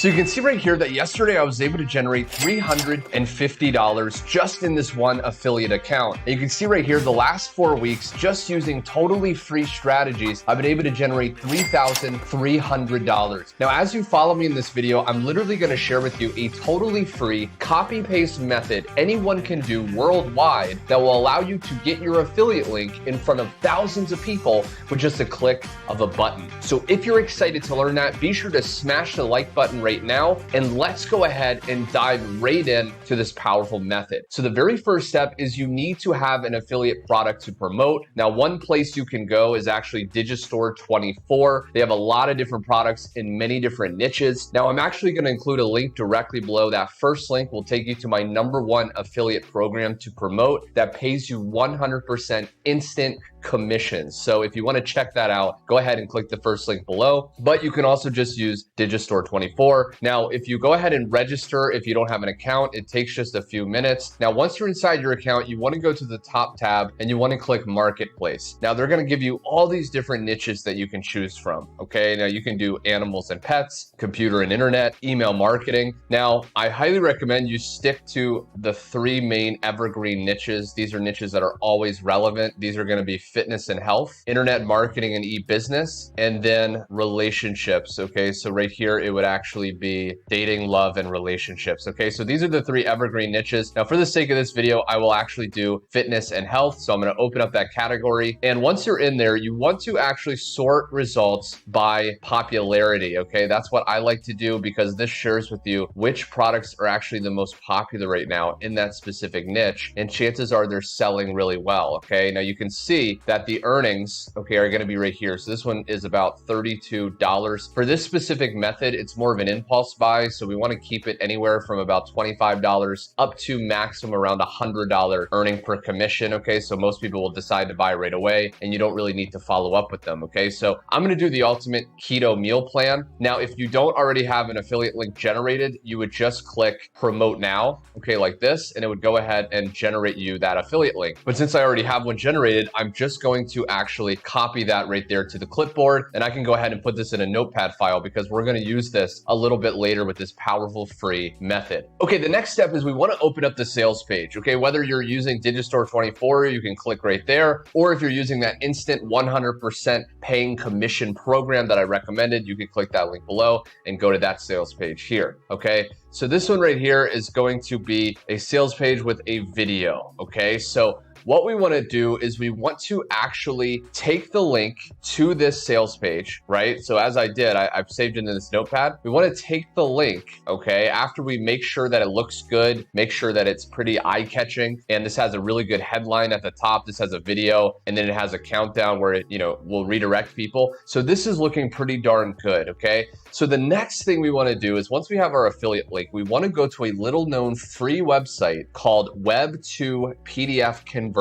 So you can see right here that yesterday I was able to generate $350 just in this one affiliate account. And you can see right here the last 4 weeks, just using totally free strategies, I've been able to generate $3,300. Now, as you follow me in this video, I'm literally going to share with you a totally free copy paste method anyone can do worldwide that will allow you to get your affiliate link in front of thousands of people with just a click of a button. So if you're excited to learn that, be sure to smash the like button right now, and let's go ahead and dive right in to this powerful method. So the very first step is you need to have an affiliate product to promote. Now, one place you can go is actually Digistore24. They have a lot of different products in many different niches. Now, I'm actually going to include a link directly below. That first link will take you to my #1 affiliate program to promote that pays you 100% instant commissions. So if you want to check that out, go ahead and click the first link below, but you can also just use Digistore24. Now, if you go ahead and register, if you don't have an account, it takes just a few minutes. Now, once you're inside your account, you want to go to the top tab and you want to click Marketplace. Now, they're going to give you all these different niches that you can choose from. Okay. Now you can do animals and pets, computer and internet, email marketing. Now, I highly recommend you stick to the 3 main evergreen niches. These are niches that are always relevant. These are going to be fitness and health, internet marketing and e-business, and then relationships. Okay, so right here, it would actually be dating, love, and relationships. Okay, so these are the 3 evergreen niches. Now, for the sake of this video, I will actually do fitness and health. So I'm going to open up that category. And once you're in there, you want to actually sort results by popularity. Okay, that's what I like to do because this shares with you which products are actually the most popular right now in that specific niche. And chances are they're selling really well. Okay, now you can see that the earnings, okay, are going to be right here. So this one is about $32. For this specific method, it's more of an impulse buy. So we want to keep it anywhere from about $25 up to maximum around $100 earning per commission. Okay, so most people will decide to buy right away and you don't really need to follow up with them. Okay, so I'm going to do the ultimate keto meal plan. Now, if you don't already have an affiliate link generated, you would just click promote now, okay, like this, and it would go ahead and generate you that affiliate link. But since I already have one generated, I'm just going to actually copy that right there to the clipboard, and I can go ahead and put this in a notepad file because we're going to use this a little bit later with this powerful free method. Okay, the next step is we want to open up the sales page. Okay, whether you're using Digistore24, you can click right there, or if you're using that instant 100% paying commission program that I recommended, you can click that link below and go to that sales page here. Okay, so this one right here is going to be a sales page with a video. Okay, so what we want to do is we want to actually take the link to this sales page, right? So as I did, I've saved it in this notepad. We want to take the link, okay, after we make sure that it looks good, make sure that it's pretty eye-catching, and this has a really good headline at the top. This has a video, and then it has a countdown where it, will redirect people. So this is looking pretty darn good, okay? So the next thing we want to do is once we have our affiliate link, we want to go to a little-known free website called web2pdfconvert.com.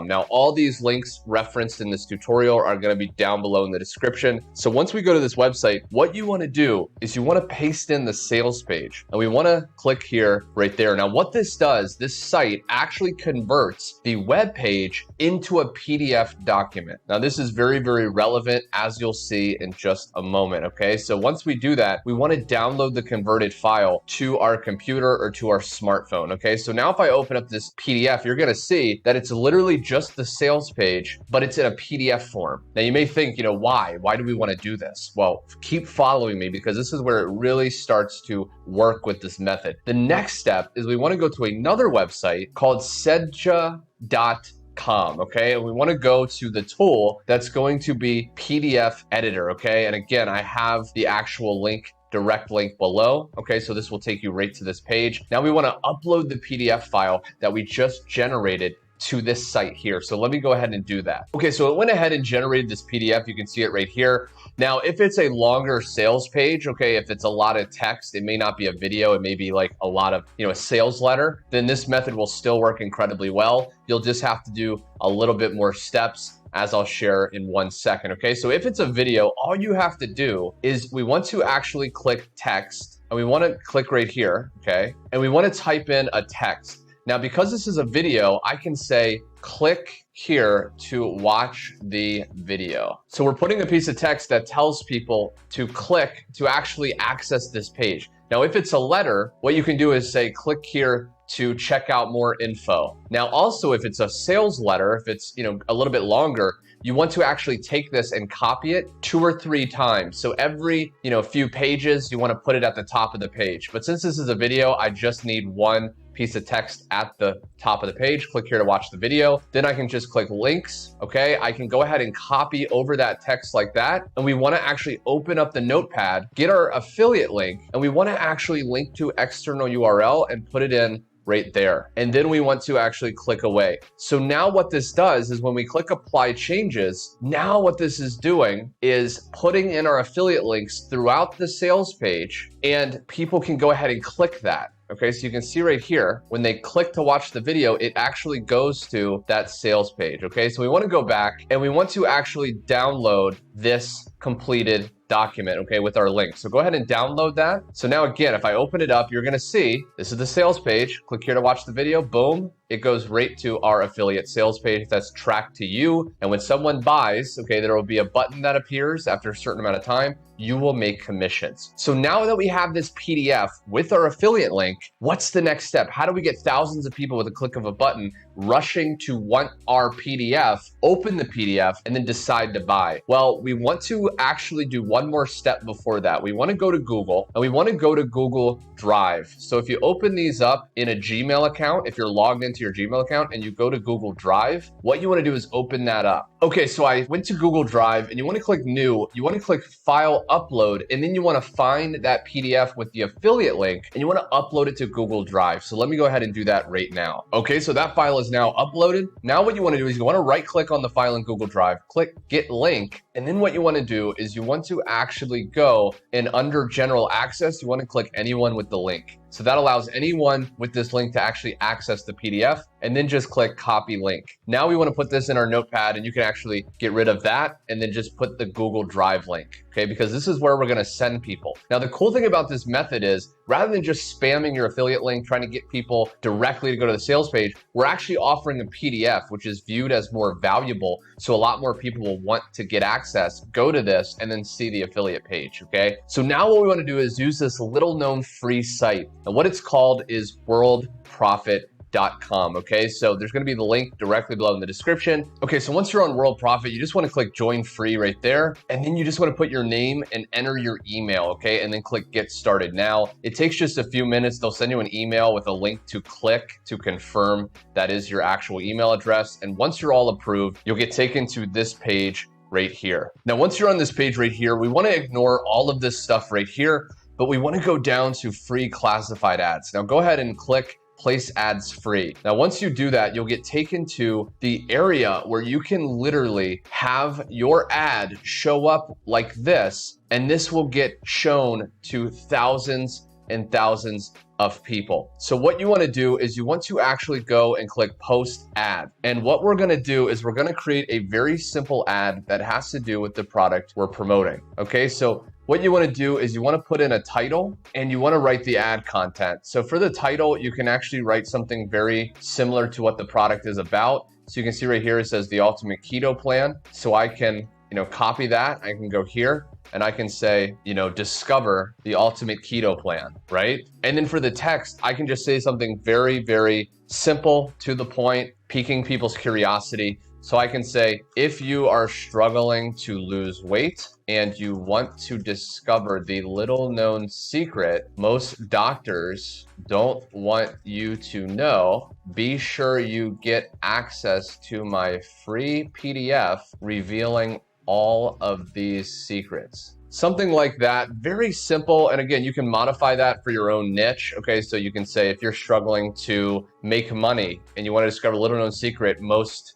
Now, all these links referenced in this tutorial are going to be down below in the description. So once we go to this website, what you want to do is you want to paste in the sales page, and we want to click here right there. Now, what this does, this site actually converts the web page into a PDF document. Now, this is very, very relevant, as you'll see in just a moment. Okay, so once we do that, we want to download the converted file to our computer or to our smartphone. Okay, so now if I open up this PDF, you're going to see that it's literally just the sales page, but it's in a PDF form. Now you may think, why do we want to do this? Well, keep following me because this is where it really starts to work with this method. The next step is we want to go to another website called 𝐏𝐨𝐩𝐿.com, okay? And we want to go to the tool that's going to be PDF editor, okay? And again, I have the actual link, direct link below. Okay, so this will take you right to this page. Now we want to upload the PDF file that we just generated to this site here. So let me go ahead and do that. Okay, so it went ahead and generated this PDF. You can see it right here. Now, if it's a longer sales page, okay, if it's a lot of text, it may not be a video, it may be like a lot of, a sales letter, then this method will still work incredibly well. You'll just have to do a little bit more steps, as I'll share in 1 second. Okay, so if it's a video, all you have to do is we want to actually click text, and we want to click right here, okay, and we want to type in a text. Now, because this is a video, I can say click here to watch the video. So we're putting a piece of text that tells people to click to actually access this page. Now, if it's a letter, what you can do is say, click here to check out more info. Now, also, if it's a sales letter, if it's, a little bit longer, you want to actually take this and copy it 2 or 3 times. So every, few pages, you want to put it at the top of the page. But since this is a video, I just need one piece of text at the top of the page. Click here to watch the video. Then I can just click links, okay? I can go ahead and copy over that text like that. And we wanna actually open up the notepad, get our affiliate link, and we wanna actually link to external URL and put it in right there. And then we want to actually click away. So now what this does is when we click apply changes, now what this is doing is putting in our affiliate links throughout the sales page, and people can go ahead and click that. Okay, so you can see right here, when they click to watch the video, it actually goes to that sales page. Okay, so we want to go back and we want to actually download this completed document, okay, with our link. So go ahead and download that. So now again, if I open it up, you're gonna see, this is the sales page. Click here to watch the video, boom. It goes right to our affiliate sales page that's tracked to you. And when someone buys, okay, there will be a button that appears after a certain amount of time, you will make commissions. So now that we have this PDF with our affiliate link, what's the next step? How do we get thousands of people with a click of a button rushing to want our PDF, open the PDF, and then decide to buy? Well, we want to actually do one more step before that. We want to go to Google, and we want to go to Google Drive. So if you open these up in a Gmail account, if you're logged into your Gmail account and you go to Google Drive, what you want to do is open that up. Okay, so I went to Google Drive, and you want to click New, you want to click File Upload, and then you want to find that PDF with the affiliate link, and you want to upload it to Google Drive. So let me go ahead and do that right now. Okay, so that file is now uploaded. Now what you want to do is you want to right click on the file in Google Drive, click Get Link, and then what you want to do is you want to actually go and under General Access, you want to click Anyone with the link. So that allows anyone with this link to actually access the PDF, and then just click Copy Link. Now we want to put this in our notepad, and you can actually get rid of that and then just put the Google Drive link, okay? Because this is where we're going to send people. Now, the cool thing about this method is rather than just spamming your affiliate link, trying to get people directly to go to the sales page, we're actually offering a PDF, which is viewed as more valuable. So a lot more people will want to get access, go to this, and then see the affiliate page, okay? So now what we want to do is use this little known free site. And what it's called is worldprofit.com. Okay, so there's going to be the link directly below in the description. Okay, so once you're on World Profit, you just want to click join free right there, and then you just want to put your name and enter your email, okay, and then click get started now. It takes just a few minutes. They'll send you an email with a link to click to confirm that is your actual email address, and once you're all approved, you'll get taken to this page right here. Now, once you're on this page right here, we want to ignore all of this stuff right here, but we want to go down to free classified ads. Now go ahead and click place ads free. Now, once you do that, you'll get taken to the area where you can literally have your ad show up like this, and this will get shown to thousands and thousands of people. So what you want to do is you want to actually go and click post ad. And what we're going to do is we're going to create a very simple ad that has to do with the product we're promoting. Okay, so what you want to do is you want to put in a title and you want to write the ad content. So for the title, you can actually write something very similar to what the product is about. So you can see right here, it says the ultimate keto plan. So I can, copy that. I can go here and I can say, discover the ultimate keto plan, right? And then for the text, I can just say something very, very simple, to the point, piquing people's curiosity. So I can say, if you are struggling to lose weight and you want to discover the little known secret most doctors don't want you to know, be sure you get access to my free PDF revealing all of these secrets. Something like that, very simple. And again, you can modify that for your own niche. Okay, so you can say if you're struggling to make money and you want to discover a little known secret most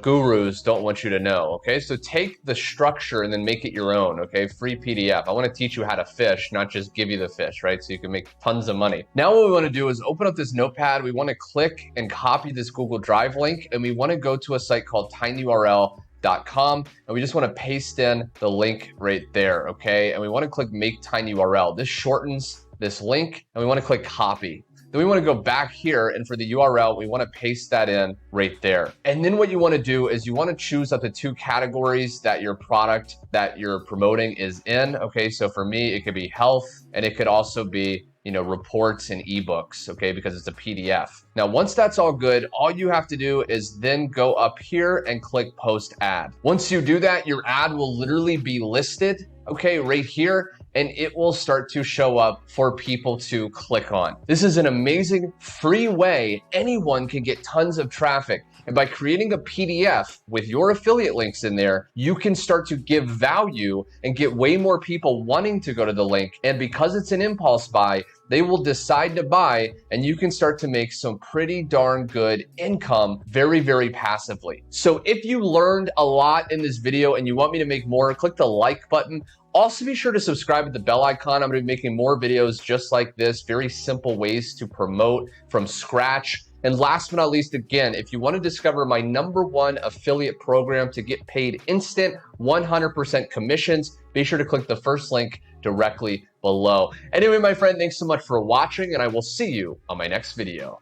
gurus don't want you to know. Okay, so take the structure and then make it your own. Okay, free PDF. I want to teach you how to fish, not just give you the fish, right? So you can make tons of money. Now what we want to do is open up this notepad. We want to click and copy this Google Drive link, and we want to go to a site called tinyurl.com, and we just want to paste in the link right there. Okay, and we want to click make tiny URL. This shortens this link, and we want to click copy. Then we want to go back here, and for the URL, we want to paste that in right there. And then what you want to do is you want to choose up to 2 categories that your product that you're promoting is in. Okay, so for me, it could be health, and it could also be, you know, reports and ebooks, okay, because it's a PDF. Now, once that's all good, all you have to do is then go up here and click post ad. Once you do that, your ad will literally be listed, okay, right here, and it will start to show up for people to click on. This is an amazing free way anyone can get tons of traffic. And by creating a PDF with your affiliate links in there, you can start to give value and get way more people wanting to go to the link. And because it's an impulse buy, they will decide to buy, and you can start to make some pretty darn good income very, very passively. So if you learned a lot in this video and you want me to make more, click the like button. Also, be sure to subscribe with the bell icon. I'm going to be making more videos just like this, very simple ways to promote from scratch. And last but not least, again, if you want to discover my #1 affiliate program to get paid instant 100% commissions, be sure to click the first link directly below. Anyway, my friend, thanks so much for watching, and I will see you on my next video.